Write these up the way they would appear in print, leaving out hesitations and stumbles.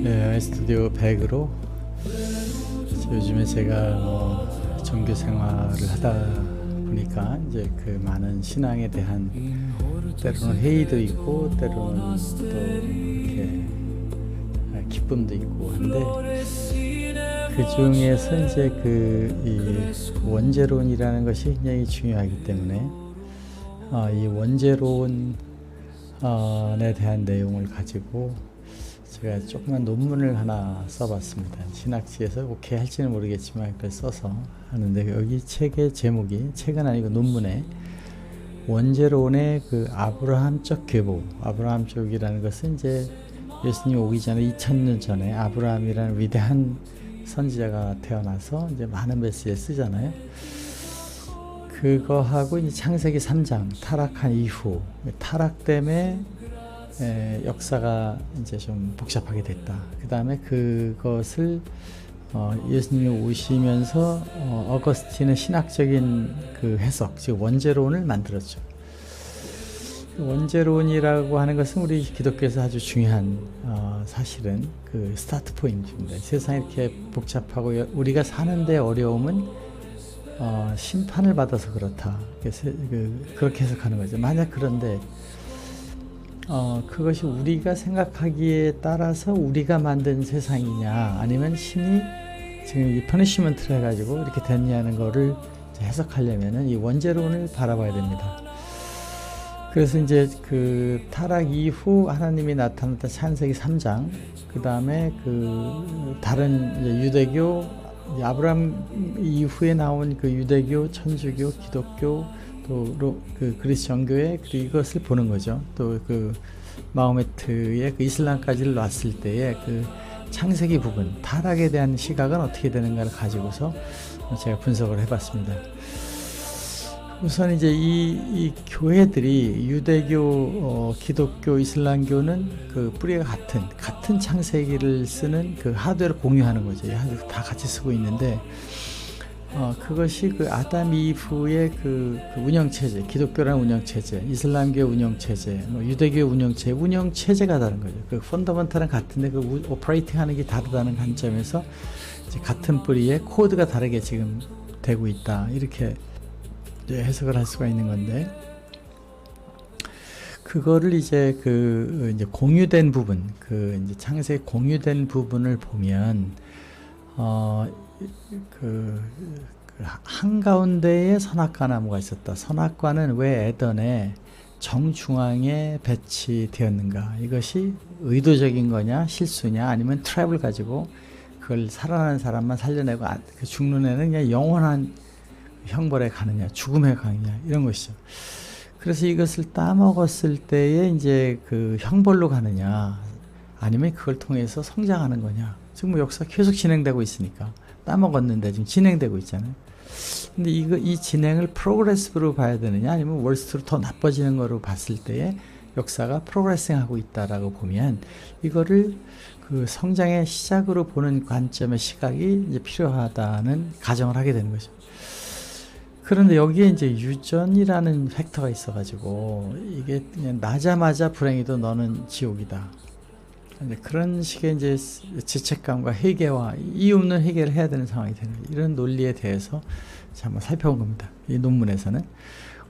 네, 스튜디오 100으로 요즘에 제가 종교 생활을 하다 보니까 이제 그 많은 신앙에 대한 때로는 회의도 있고 때로는 또 이렇게 기쁨도 있고 한데 그 중에서 이제 이 원죄론이라는 것이 굉장히 중요하기 때문에 이 원죄론에 대한 내용을 가지고 제가 조그만 논문을 하나 써봤습니다. 신학지에서 오케이 할지는 모르겠지만 그걸 써서 하는데 여기 책의 제목이 책은 아니고 논문에 원죄론의 그 아브라함적 계보, 아브라함적이라는 것은 이제 예수님 오기 전에 2000년 전에 아브라함이라는 위대한 선지자가 태어나서 이제 많은 메시지에 쓰잖아요. 그거하고 이제 창세기 3장 타락한 이후 타락 때문에 역사가 이제 좀 복잡하게 됐다. 그 다음에 그것을 예수님이 오시면서 어거스틴의 신학적인 그 해석, 즉 원죄론을 만들었죠. 원죄론이라고 하는 것은 우리 기독교에서 아주 중요한 사실은 그 스타트 포인트입니다. 세상이 이렇게 복잡하고 우리가 사는데 어려움은 심판을 받아서 그렇다. 그렇게 해석하는 거죠. 만약 그런데 그것이 우리가 생각하기에 따라서 우리가 만든 세상이냐 아니면 신이 지금 이 퍼니시먼트를 해가지고 이렇게 됐냐는 거를 해석하려면은 이 원죄론을 바라봐야 됩니다. 그래서 이제 그 타락 이후 하나님이 나타났던 창세기 3장 그 다음에 그 다른 이제 유대교 아브라함 이후에 나온 그 유대교, 천주교, 기독교 또 그 그리스 정교회 그리고 이것을 보는 거죠. 또 그 마호메트의 그 이슬람까지를 놨을 때의 그 창세기 부분 타락에 대한 시각은 어떻게 되는가를 가지고서 제가 분석을 해봤습니다. 우선 이제 이 교회들이 유대교, 기독교, 이슬람교는 그 뿌리가 같은 창세기를 쓰는 그 하드웨어를 공유하는 거죠. 다 같이 쓰고 있는데 그것이 그 아담 이후의 그 운영체제, 기독교라는 운영체제, 이슬람교의 운영체제, 유대교의 운영체제가 다른 거죠. 그 펀더먼탈은 같은데 그 오퍼레이팅 하는 게 다르다는 관점에서 이제 같은 뿌리에 코드가 다르게 지금 되고 있다. 이렇게 해석을 할 수가 있는 건데, 그거를 이제 이제 공유된 부분, 이제 창세기 공유된 부분을 보면, 한가운데에 선악과 나무가 있었다. 선악과는 왜 에덴의 정중앙에 배치되었는가? 이것이 의도적인 거냐, 실수냐, 아니면 트랩을 가지고 그걸 살아나는 사람만 살려내고 죽는 애는 그냥 영원한 형벌에 가느냐, 죽음에 가느냐, 이런 것이죠. 그래서 이것을 따먹었을 때에 이제 그 형벌로 가느냐, 아니면 그걸 통해서 성장하는 거냐. 지금 뭐 역사 계속 진행되고 있으니까. 따먹었는데 지금 진행되고 있잖아요. 근데 이 진행을 프로그레시브로 봐야 되느냐, 아니면 월스트로 더 나빠지는 거로 봤을 때에 역사가 프로그레싱 하고 있다라고 보면 이거를 그 성장의 시작으로 보는 관점의 시각이 이제 필요하다는 가정을 하게 되는 거죠. 그런데 여기에 이제 유전이라는 팩터가 있어가지고 이게 그냥 나자마자 불행히도 너는 지옥이다. 그런 식의 이제 죄책감과 회개와 이유 없는 회개를 해야 되는 상황이 되는 거예요. 이런 논리에 대해서 한번 살펴본 겁니다. 이 논문에서는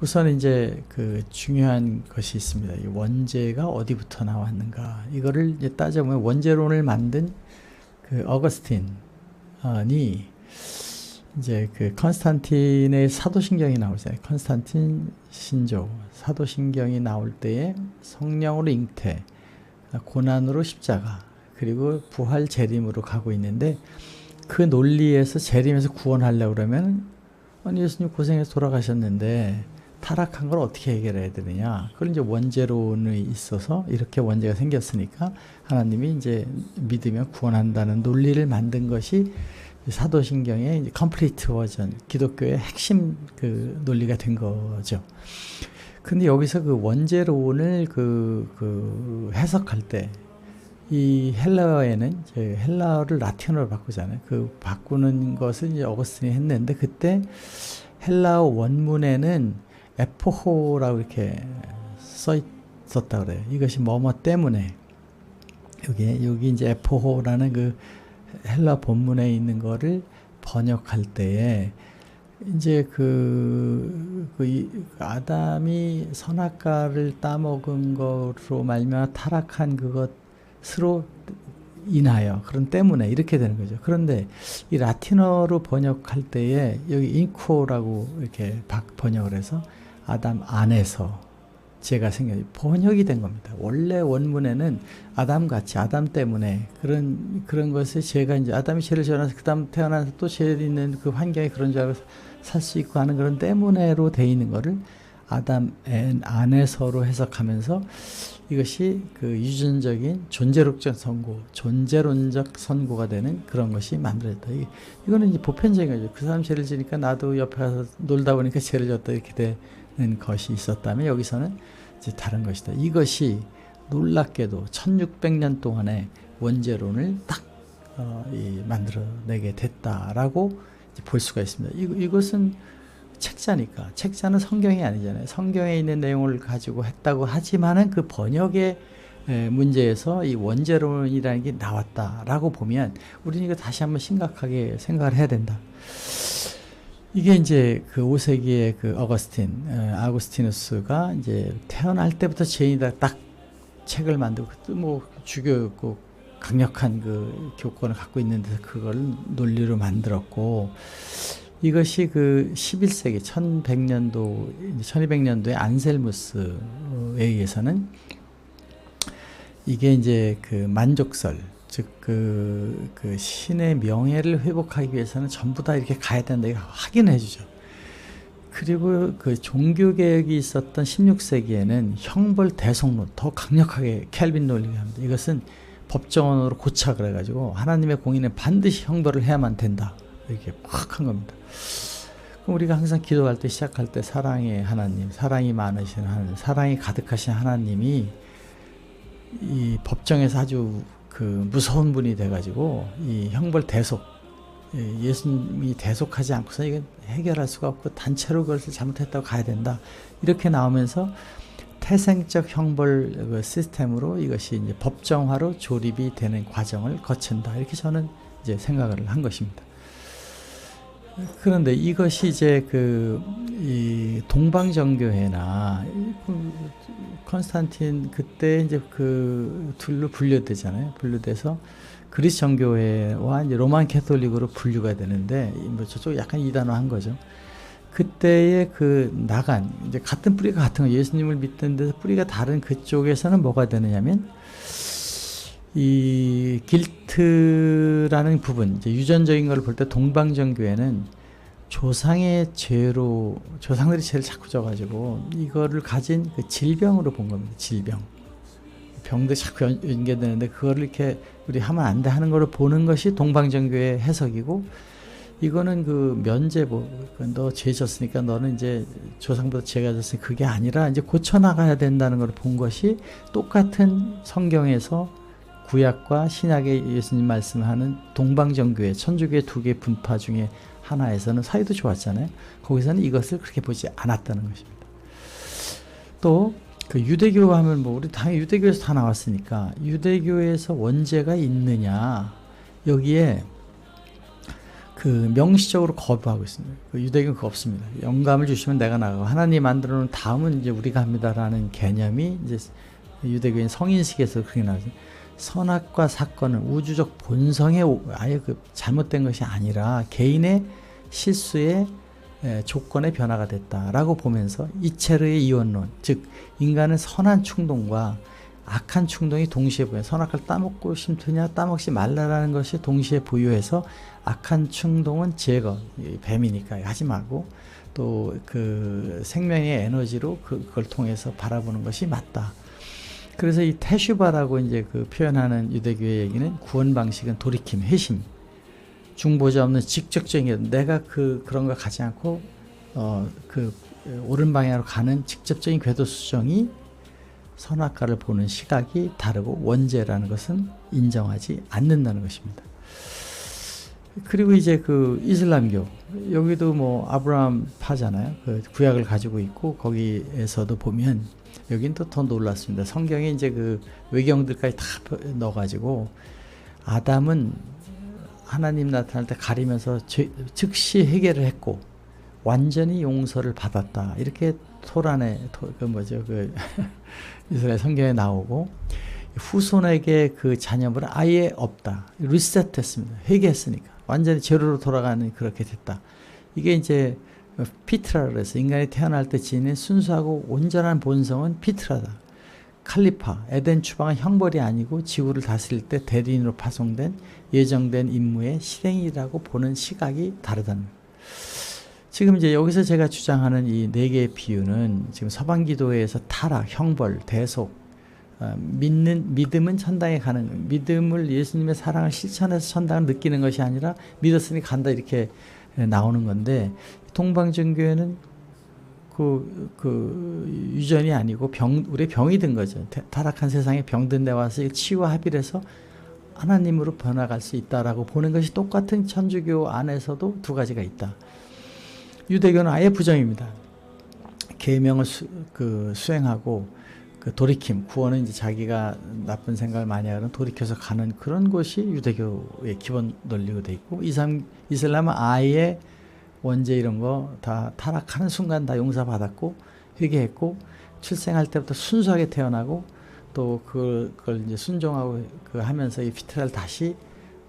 우선 이제 그 중요한 것이 있습니다. 이 원죄가 어디부터 나왔는가 이거를 이제 따져보면 원죄론을 만든 그 어거스틴이 이제 그 컨스탄틴의 사도신경이 나오잖아요. 컨스탄틴 신조 사도신경이 나올 때에 성령으로 잉태, 고난으로 십자가, 그리고 부활 재림으로 가고 있는데 그 논리에서 재림에서 구원하려고 그러면 아니 예수님 고생해서 돌아가셨는데 타락한 걸 어떻게 해결해야 되느냐. 그걸 이제 원죄론이 있어서 이렇게 원죄가 생겼으니까 하나님이 이제 믿으면 구원한다는 논리를 만든 것이 사도신경의 이제 컴플리트 버전, 기독교의 핵심 그 논리가 된 거죠. 근데 여기서 그 원죄론을 해석할 때 이 헬라어에는 헬라어를 라틴어로 바꾸잖아요. 그 바꾸는 것을 이제 어거스틴이 했는데 그때 헬라어 원문에는 에포호라고 이렇게 써 있었다 그래요. 이것이 뭐뭐 때문에 여기 이제 에포호라는 그 헬라 본문에 있는 거를 번역할 때에 이제 아담이 선악과를 따먹은 것으로 말미암아 타락한 그것으로 인하여 그런 때문에 이렇게 되는 거죠. 그런데 이 라틴어로 번역할 때에 여기 인코라고 이렇게 번역을 해서 아담 안에서 죄가 번역이 된 겁니다. 원래 원문에는 아담같이 아담 때문에 그런 것을 죄가 이제 아담이 죄를 지어서 그다음 태어나서 또 죄 있는 그 환경이 그런 줄 알고 살 수 있고 하는 그런 때문에로 돼 있는 거를 아담 안에서로 해석하면서 이것이 그 유전적인 존재론적 선고가 되는 그런 것이 만들어졌다. 이거는 이제 보편적인 거죠. 그 사람 죄를 지니까 나도 옆에 가서 놀다 보니까 죄를 졌다 이렇게 되는 것이 있었다면 여기서는 이제 다른 것이다. 이것이 놀랍게도 1600년 동안의 원죄론을 딱 만들어내게 됐다라고 볼 수가 있습니다. 이것은 책자니까. 책자는 성경이 아니잖아요. 성경에 있는 내용을 가지고 했다고 하지만은 그 번역의 문제에서 이 원죄론이라는 게 나왔다라고 보면 우리는 이거 다시 한번 심각하게 생각을 해야 된다. 이게 이제 그 5세기의 그 아구스티누스가 이제 태어날 때부터 죄인이다 딱 책을 만들고 뭐 주교였고 강력한 그 교권을 갖고 있는 데서 그걸 논리로 만들었고 이것이 그 11세기 1200년도에 안셀무스에 의해서는 이게 이제 그 만족설 즉 그 신의 명예를 회복하기 위해서는 전부 다 이렇게 가야 된다 이거 확인해 주죠. 그리고 그 종교개혁이 있었던 16세기에는 형벌 대속론 더 강력하게 켈빈 논리가 합니다. 이것은 법정원으로 고쳐 그래가지고 하나님의 공의는 반드시 형벌을 해야만 된다 이렇게 팍 한 겁니다. 그럼 우리가 항상 기도할 때 시작할 때 사랑의 하나님, 사랑이 많으신 하나님, 사랑이 가득하신 하나님이 이 법정에서 아주 그 무서운 분이 돼가지고 이 형벌 대속 예수님이 대속하지 않고서 이건 해결할 수가 없고 단체로 그것을 잘못했다고 가야 된다 이렇게 나오면서 태생적 형벌 시스템으로 이것이 이제 법정화로 조립이 되는 과정을 거친다 이렇게 저는 이제 생각을 한 것입니다. 그런데 이것이 이제 이 동방정교회나 컨스탄틴 그때 이제 그 둘로 분류되잖아요. 분류돼서 그리스 정교회와 이제 로만 캐톨릭으로 분류가 되는데 뭐 저쪽 약간 이단화한 거죠. 그때의 나간 이제 같은 뿌리가 같은 거 예수님을 믿던 데서 뿌리가 다른 그쪽에서는 뭐가 되느냐면 이 길트라는 부분 이제 유전적인 걸 볼 때 동방정교회는 조상의 죄로 조상들이 죄를 자꾸 져가지고 이거를 가진 그 질병으로 본 겁니다. 질병 병도 자꾸 연계되는데 그거를 이렇게 우리 하면 안 돼 하는 거를 보는 것이 동방정교회의 해석이고 이거는 그 면죄부 너 죄 졌으니까 너는 이제 조상보다 죄가 졌으니 그게 아니라 이제 고쳐 나가야 된다는 걸 본 것이 똑같은 성경에서 구약과 신약의 예수님 말씀하는 동방정교회 천주교의 두 개의 분파 중에 하나에서는 사이도 좋았잖아요. 거기서는 이것을 그렇게 보지 않았다는 것입니다. 또 그 유대교 하면 뭐 우리 당연히 유대교에서 다 나왔으니까 유대교에서 원죄가 있느냐 여기에 그 명시적으로 거부하고 있습니다. 그 유대교는 그거 없습니다. 영감을 주시면 내가 나가고 하나님 만들어 놓은 다음은 이제 우리가 합니다라는 개념이 이제 유대교인 성인식에서 그렇게 나오죠. 선악과 사건은 우주적 본성에 아예 그 잘못된 것이 아니라 개인의 실수의 조건의 변화가 됐다라고 보면서 이체르의 이원론, 즉 인간은 선한 충동과 악한 충동이 동시에 보여 선악과를 따먹고 싶으냐 따먹지 말라라는 것이 동시에 부여해서 악한 충동은 제거, 뱀이니까 하지 말고 또 그 생명의 에너지로 그걸 통해서 바라보는 것이 맞다. 그래서 이 테슈바라고 이제 그 표현하는 유대교의 얘기는 구원 방식은 돌이킴, 회심, 중보자 없는 직접적인 내가 그런 거 가지 않고 옳은 방향으로 가는 직접적인 궤도 수정이 선악과를 보는 시각이 다르고 원죄라는 것은 인정하지 않는다는 것입니다. 그리고 이제 그 이슬람교 여기도 뭐 아브라함 파잖아요. 그 구약을 가지고 있고 거기에서도 보면 여긴 또 더 놀랐습니다. 성경에 이제 그 외경들까지 다 넣어가지고 아담은 하나님 나타날 때 가리면서 즉시 해결을 했고 완전히 용서를 받았다. 이렇게 토란에 그 뭐죠 그 이스라엘 성경에 나오고 후손에게 그 잔여물은 아예 없다. 리셋했습니다. 회개했으니까 완전히 제로로 돌아가는 그렇게 됐다. 이게 이제 피트라 그래서 인간이 태어날 때 지닌 순수하고 온전한 본성은 피트라다. 칼리파, 에덴 추방은 형벌이 아니고 지구를 다스릴 때 대리인으로 파송된 예정된 임무의 실행이라고 보는 시각이 다르다는 거예요. 지금 이제 여기서 제가 주장하는 이 네 개의 비유는 지금 서방기도회에서 타락, 형벌, 대속, 믿음은 천당에 가는, 믿음을 예수님의 사랑을 실천해서 천당을 느끼는 것이 아니라 믿었으니 간다 이렇게 나오는 건데 동방정교회는 그 유전이 아니고 우리 병이 든 거죠. 타락한 세상에 병든 데 와서 치유와 합의를 해서 하나님으로 변화갈 수 있다라고 보는 것이 똑같은 천주교 안에서도 두 가지가 있다. 유대교는 아예 부정입니다. 계명을 수행하고 그 돌이킴, 구원은 이제 자기가 나쁜 생각을 많이 하는 돌이켜서 가는 그런 것이 유대교의 기본 논리가 돼 있고 이슬람은 아예 원죄 이런 거 다 타락하는 순간 다 용서받았고 회개했고 출생할 때부터 순수하게 태어나고 또 그걸 이제 순종하고 그 하면서 이 피트라를 다시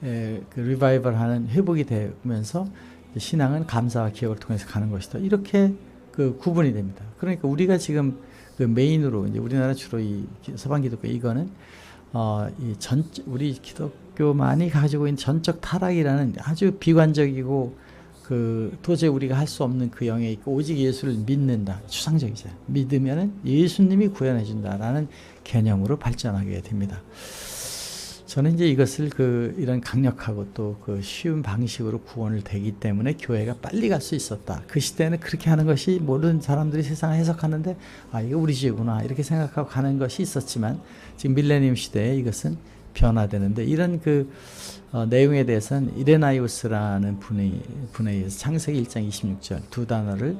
그 리바이벌하는 회복이 되면서 신앙은 감사와 기억을 통해서 가는 것이다. 이렇게 그 구분이 됩니다. 그러니까 우리가 지금 그 메인으로 이제 우리나라 주로 이 서방 기독교 이거는 우리 기독교만이 가지고 있는 전적 타락이라는 아주 비관적이고 그 도저히 우리가 할 수 없는 그 영에 있고 오직 예수를 믿는다. 추상적이죠. 믿으면은 예수님이 구원해 준다라는 개념으로 발전하게 됩니다. 저는 이제 이것을 이런 강력하고 또 그 쉬운 방식으로 구원을 되기 때문에 교회가 빨리 갈 수 있었다. 그 시대에는 그렇게 하는 것이 모든 사람들이 세상을 해석하는데 이거 우리 죄구나 이렇게 생각하고 가는 것이 있었지만 지금 밀레니엄 시대에 이것은 변화되는데 이런 내용에 대해서는 이레나이우스라는 분에 의해서 창세기 1장 26절 두 단어를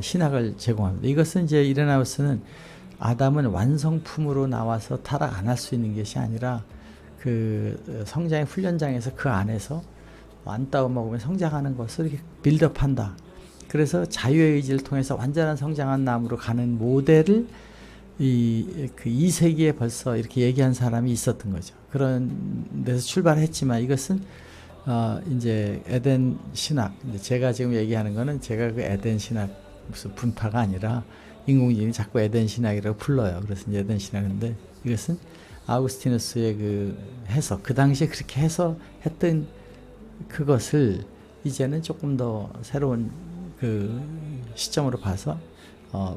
신학을 제공합니다. 이것은 이제 이레나이우스는 아담은 완성품으로 나와서 타락 안 할 수 있는 것이 아니라 그 성장의 훈련장에서 그 안에서 안 따먹으면 성장하는 것을 이렇게 빌드업한다. 그래서 자유의 의지를 통해서 완전한 성장한 나무로 가는 모델을 그 2세기에 벌써 이렇게 얘기한 사람이 있었던 거죠. 그런 데서 출발했지만 이것은 이제 에덴 신학, 제가 지금 얘기하는 거는 제가 그 에덴 신학 무슨 분파가 아니라 인공지능이 자꾸 에덴 신학이라고 불러요. 그래서 이제 에덴 신학인데 이것은 아우구스티누스의 그 해석, 그 당시에 그렇게 해석했던 그것을 이제는 조금 더 새로운 그 시점으로 봐서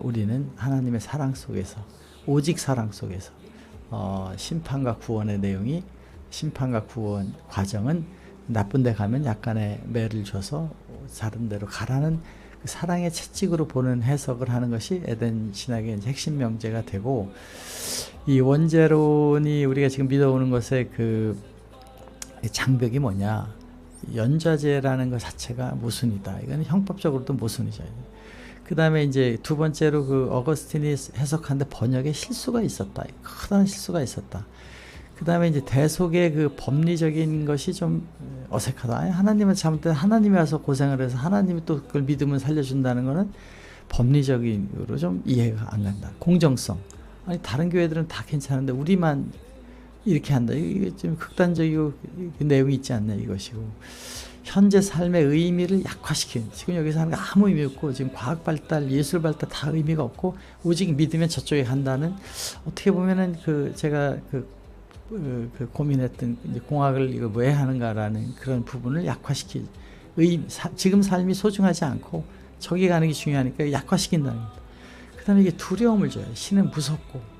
우리는 하나님의 사랑 속에서 오직 사랑 속에서 심판과 구원의 내용이 심판과 구원 과정은 나쁜 데 가면 약간의 매를 줘서 다른 데로 가라는 그 사랑의 채찍으로 보는 해석을 하는 것이 에덴 신학의 핵심 명제가 되고 이 원죄론이 우리가 지금 믿어오는 것의 그 장벽이 뭐냐 연좌제라는 것 자체가 모순이다. 이건 형법적으로도 모순이죠. 그 다음에 이제 두 번째로 그 어거스틴이 해석하는데 번역에 실수가 있었다. 커다란 실수가 있었다. 그 다음에 이제 대속의 그 법리적인 것이 좀 어색하다. 아니, 하나님은 잘못된 하나님이 와서 고생을 해서 하나님이 또 그걸 믿으면 살려준다는 거는 법리적으로 좀 이해가 안 간다. 공정성. 아니, 다른 교회들은 다 괜찮은데 우리만 이렇게 한다. 이게 좀 극단적이고 내용이 있지 않나 이것이고. 현재 삶의 의미를 약화시키는 지금 여기서 하는 거 아무 의미 없고 지금 과학 발달, 예술 발달 다 의미가 없고 오직 믿으면 저쪽에 간다는 어떻게 보면은 제가 고민했던 이제 공학을 이거 왜 하는가라는 그런 부분을 약화시키 지금 삶이 소중하지 않고 저기 가는 게 중요하니까 약화시킨다는 겁니다. 그 다음에 이게 두려움을 줘요. 신은 무섭고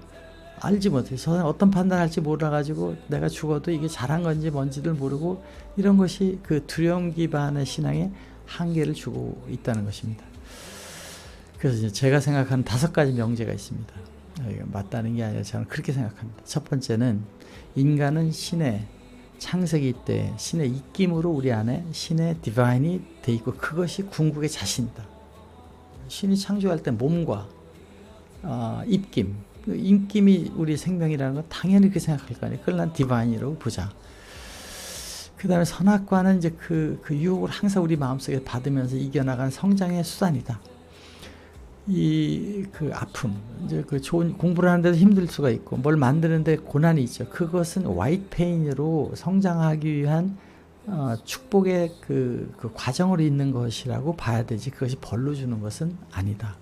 알지 못해서 어떤 판단할지 몰라가지고 내가 죽어도 이게 잘한 건지 뭔지를 모르고 이런 것이 그 두려움 기반의 신앙에 한계를 주고 있다는 것입니다. 그래서 이제 제가 생각하는 5가지 명제가 있습니다. 맞다는 게 아니라 저는 그렇게 생각합니다. 첫 번째는 인간은 신의 창세기 때 신의 입김으로 우리 안에 신의 디바인이 돼 있고 그것이 궁극의 자신이다. 신이 창조할 때 몸과 입김. 그 입김이 우리 생명이라는 건 당연히 그렇게 생각할 거 아니에요. 그걸 난 디바인이라고 보자. 그 다음에 선악과는 이제 그 유혹을 항상 우리 마음속에 받으면서 이겨나가는 성장의 수단이다. 그 아픔, 이제 그 좋은 공부를 하는데도 힘들 수가 있고, 뭘 만드는데 고난이 있죠. 그것은 화이트 페인으로 성장하기 위한 축복의 그 과정으로 있는 것이라고 봐야 되지, 그것이 벌로 주는 것은 아니다.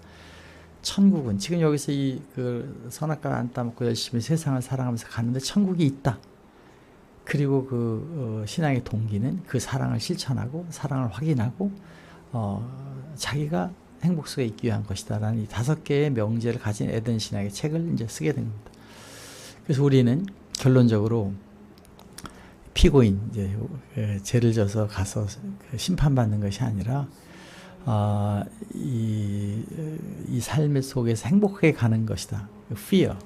천국은 지금 여기서 그 선악과를 안 따먹고 열심히 세상을 살아가면서 가는데 천국이 있다. 그리고 신앙의 동기는 그 사랑을 실천하고 사랑을 확인하고 자기가 행복 속에 있기 위한 것이다라는 이 5개의 명제를 가진 에덴 신학의 책을 이제 쓰게 된 겁니다. 그래서 우리는 결론적으로 피고인, 이제 죄를 져서 가서 심판받는 것이 아니라 이 삶의 속에서 행복하게 가는 것이다. fear,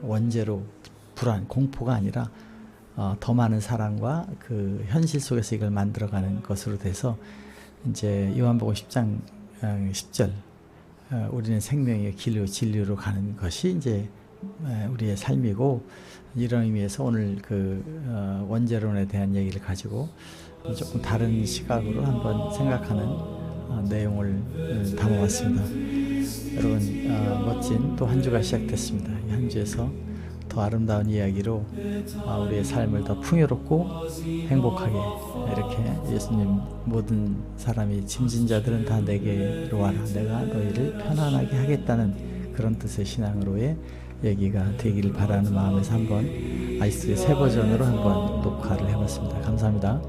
원죄로 불안, 공포가 아니라 더 많은 사랑과 그 현실 속에서 이걸 만들어가는 것으로 돼서 이제 요한복음 10장 10절 우리는 생명의 길로 진리로 가는 것이 이제 우리의 삶이고, 이런 의미에서 오늘 그 원죄론에 대한 얘기를 가지고 조금 다른 시각으로 한번 생각하는 내용을 담아왔습니다. 여러분, 멋진 또 한 주가 시작됐습니다. 이 한 주에서 더 아름다운 이야기로 우리의 삶을 더 풍요롭고 행복하게, 이렇게 예수님 모든 사람이 짐진 자들은 다 내게로 와라, 내가 너희를 편안하게 하겠다는 그런 뜻의 신앙으로의 얘기가 되기를 바라는 마음에서 한번 아이스의 새 버전으로 한번 녹화를 해봤습니다. 감사합니다.